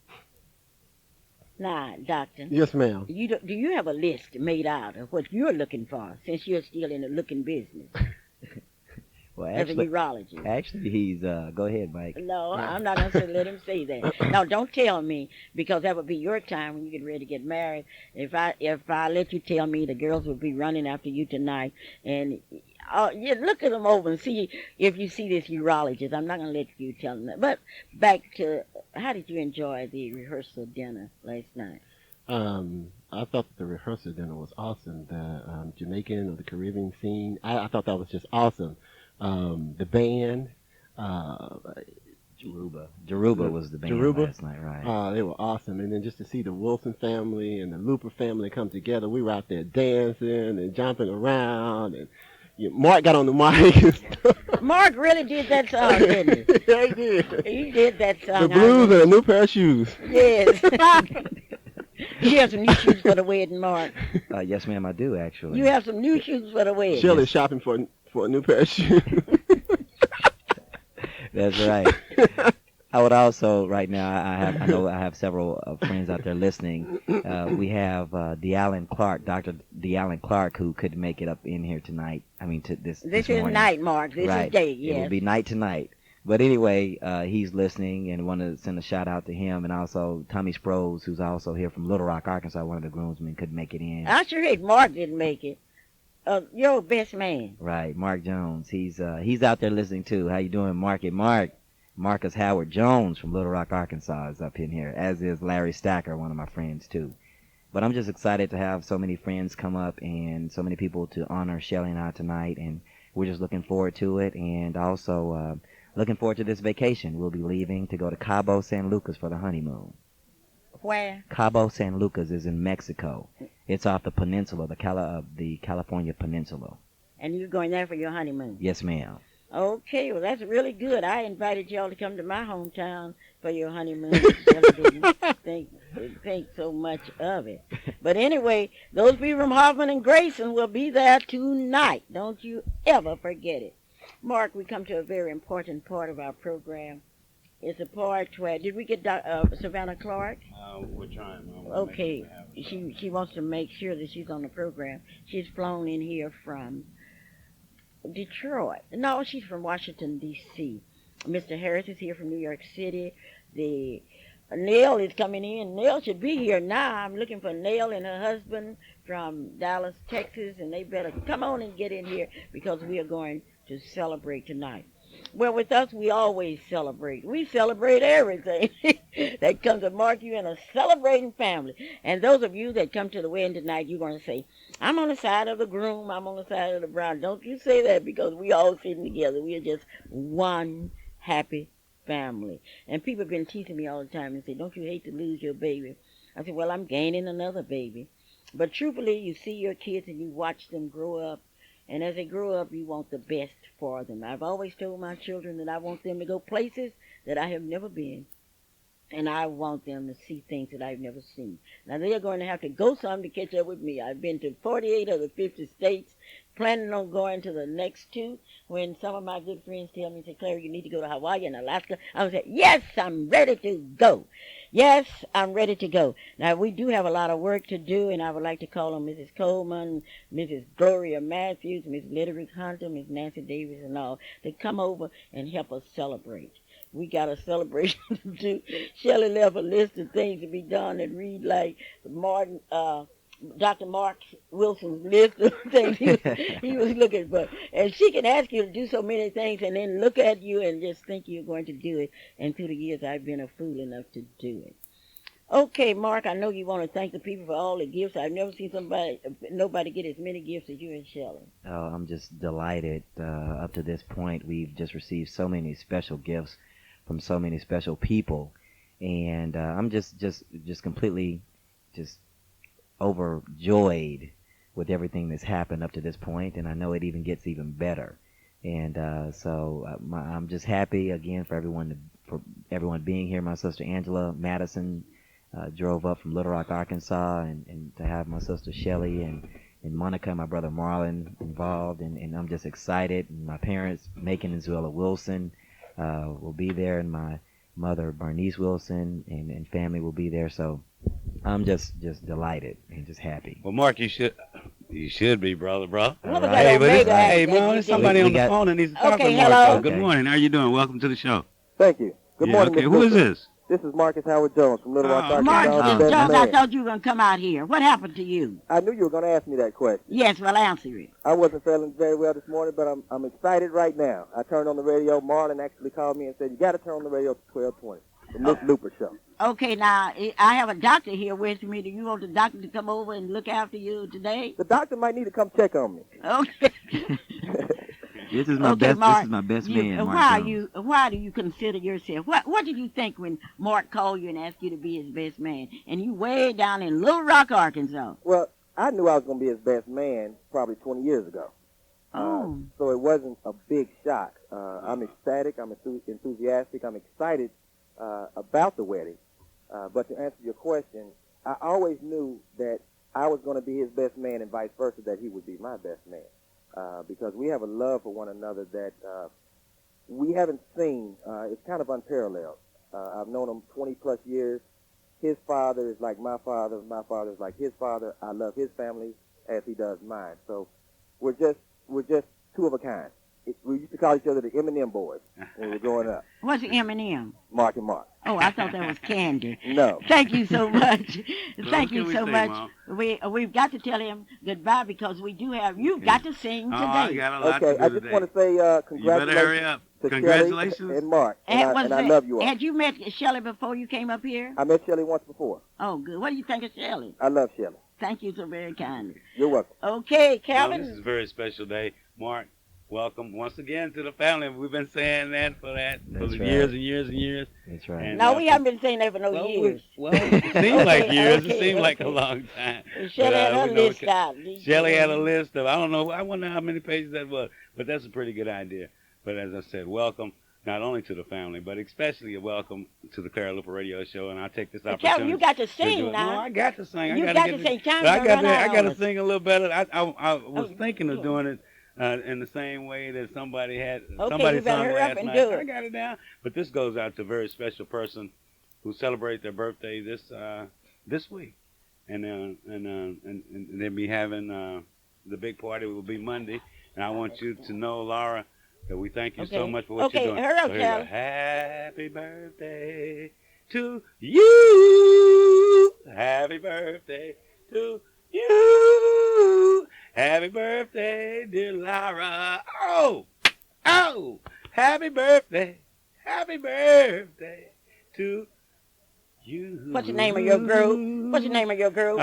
Now, Doctor. Yes, ma'am. Do you have a list made out of what you're looking for, since you're still in the looking business? Well, as a urologist. Actually, he's go ahead, Mike. No, I'm not going to let him say that. No, don't tell me, because that would be your time when you get ready to get married. If I let you tell me, the girls will be running after you tonight, and you look at them over and see if you see this urologist. I'm not going to let you tell them that. But back to, how did you enjoy the rehearsal dinner last night? I thought that the rehearsal dinner was awesome. The Jamaican or the Caribbean scene, I thought that was just awesome. The band, Jaruba was the band Jaruba. last night, right? They were awesome. And then just to see the Wilson family and the Luper family come together, we were out there dancing and jumping around. And Mark got on the mic. Mark really did that song, didn't he? Yeah, he did. He did that song. The blues and a new pair of shoes. Yes. You have some new shoes for the wedding, Mark. Yes, ma'am, I do actually. You have some new shoes for the wedding. Shelley's shopping for a new pair of shoes. That's right. I would also right now. I know I have several friends out there listening. We have D'Allen Clark, Dr. D'Allen Clark, who couldn't make it up in here tonight. I mean, this is morning. Night, Mark. This right. is day. Yes. It will be night tonight. But anyway, he's listening and want to send a shout out to him, and also Tommy Sproles, who's also here from Little Rock, Arkansas. One of the groomsmen couldn't make it in. I sure hate Mark didn't make it. Your best man. Right, Mark Jones. He's out there listening too. How you doing, Mark? Marcus Howard Jones from Little Rock, Arkansas is up in here, as is Larry Stacker, one of my friends too. But I'm just excited to have so many friends come up and so many people to honor Shelley and I tonight, and we're just looking forward to it, and also looking forward to this vacation. We'll be leaving to go to Cabo San Lucas for the honeymoon. Where? Cabo San Lucas is in Mexico. It's off the peninsula, the California Peninsula. And you're going there for your honeymoon? Yes, ma'am. Okay, well, that's really good. I invited y'all to come to my hometown for your honeymoon. Didn't think so much of it. But anyway, those people from Hoffman and Grayson will be there tonight. Don't you ever forget it. Mark, we come to a very important part of our program. It's a part where, did we get Savannah Clark? We're trying. Okay, she wants to make sure that she's on the program. She's flown in here from Detroit. No, she's from Washington, D.C. Mr. Harris is here from New York City. Nell is coming in. Nell should be here now. I'm looking for Nell and her husband from Dallas, Texas, and they better come on and get in here because we are going to celebrate tonight. Well, with us, we always celebrate. We celebrate everything that comes to mark you in a celebrating family. And those of you that come to the wedding tonight, you're going to say, I'm on the side of the groom, I'm on the side of the bride. Don't you say that, because we all sitting together. We are just one happy family. And people have been teasing me all the time and say, don't you hate to lose your baby? I said, well, I'm gaining another baby. But truthfully, you see your kids and you watch them grow up. And as they grow up, you want the best for them. I've always told my children that I want them to go places that I have never been. And I want them to see things that I've never seen. Now, they're going to have to go some to catch up with me. I've been to 48 of the 50 states, planning on going to the next 2. When some of my good friends tell me, say, Clara, you need to go to Hawaii and Alaska, I would say, yes, I'm ready to go. Yes, I'm ready to go. Now, we do have a lot of work to do, and I would like to call on Mrs. Coleman, Mrs. Gloria Matthews, Miss Lydia Hunter, Miss Nancy Davis, and all, to come over and help us celebrate. We got a celebration to do. Shelley left a list of things to be done and read like Dr. Mark Wilson's list of things he was looking for. And she can ask you to do so many things and then look at you and just think you're going to do it. And through the years, I've been a fool enough to do it. Okay, Mark, I know you want to thank the people for all the gifts. I've never seen nobody get as many gifts as you and Shelley. Oh, I'm just delighted. Up to this point, we've just received so many special gifts from so many special people. And I'm just completely just overjoyed with everything that's happened up to this point, and I know it even gets even better. And so I'm just happy again for everyone being here. My sister Angela Madison drove up from Little Rock, Arkansas, and to have my sister Shelley and Monica and my brother Marlon involved, and I'm just excited. And my parents, Macon and Zuela Wilson, will be there, and my mother Bernice Wilson and family will be there. So I'm just delighted and just happy. Well, Mark, you should be, bro. Well, Hey, Mom, there's somebody on the phone that needs to talk to Mark. Hello. Good morning. How you doing? Welcome to the show. Thank you. Good morning, Okay, Mr. who is Wilson. this? This is Marcus Howard Jones from Little Rock, Arkansas. Marcus Jones, I thought you were going to come out here. What happened to you? I knew you were going to ask me that question. Yes, well, answer it. I wasn't feeling very well this morning, but I'm excited right now. I turned on the radio. Marlon actually called me and said, you got to turn on the radio to 12:20. The Miss Luper show. Okay, now, I have a doctor here with me. Do you want the doctor to come over and look after you today? The doctor might need to come check on me. Okay. This is my best. Mark, This is my best man, Mark Jones. Why do you consider yourself? What did you think when Mark called you and asked you to be his best man, and you way down in Little Rock, Arkansas? Well, I knew I was going to be his best man probably 20 years ago. So it wasn't a big shock. I'm ecstatic. I'm enthusiastic. I'm excited about the wedding. But to answer your question, I always knew that I was going to be his best man and vice versa, that he would be my best man. Because we have a love for one another that we haven't seen. It's kind of unparalleled. I've known him 20-plus years. His father is like my father. My father is like his father. I love his family as he does mine. So we're just two of a kind. We used to call each other the M&M boys when we were growing up. What's M&M? Mark and Mark. Oh, I thought that was candy. No. Thank you so much. Thank you so much. Mom? We've got to tell him goodbye because we do have. You've got to sing today. I got a lot Okay, to do I just today. want to say congratulations. You better hurry up. To Congratulations. Shelley and Mark. And I love you all. Had you met Shelley before you came up here? I met Shelley once before. Oh, good. What do you think of Shelley? I love Shelley. Thank you so very kindly. You're welcome. Okay, Well, Calvin. this is a very special day. Mark, welcome once again to the family. We've been saying that for That's years right. and years and years. That's right. And, No, we haven't been saying that for no years. It seems like years. Okay, It seemed like a okay. long time. Shelley had her we know list out. Shelley had a list of, I don't know, I wonder how many pages that was, but that's a pretty good idea. But as I said, welcome not only to the family, but especially a welcome to the Clara Luper Radio Show. And I'll take this opportunity. Calvin, you got to sing do it. now. No, I got to sing. You I got gotta to get sing. it. Time But I got to to sing a little better. I was thinking of doing it in the same way that somebody had somebody you better sung hurry up last and night. do it. I got it down. But this goes out to a very special person who celebrates their birthday this week, and they'll be having the big party will be Monday. And I want you to know, Laura, that we thank you so much for what you're doing. Hurry up, So here we go. Calvin. Happy birthday to you. Happy birthday to you. Happy birthday, dear Laura. Oh, happy birthday to you. What's the name of your group? What's the name of your group?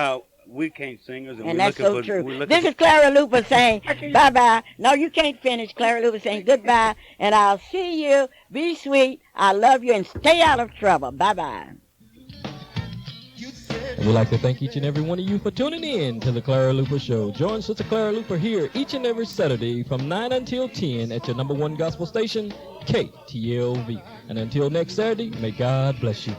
We can't singers, and And we're that's looking so for, true. we're looking This is Clara Luper saying bye-bye. No, you can't finish. Clara Luper saying goodbye, and I'll see you. Be sweet. I love you, and stay out of trouble. Bye-bye. And we'd like to thank each and every one of you for tuning in to the Clara Luper Show. Join Sister Clara Luper here each and every Saturday from 9 until 10 at your number one gospel station, KTLV. And until next Saturday, may God bless you.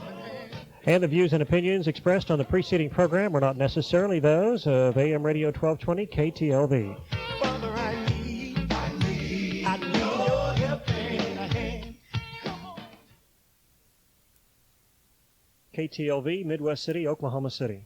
And the views and opinions expressed on the preceding program were not necessarily those of AM Radio 1220 KTLV. KTLV, Midwest City, Oklahoma City.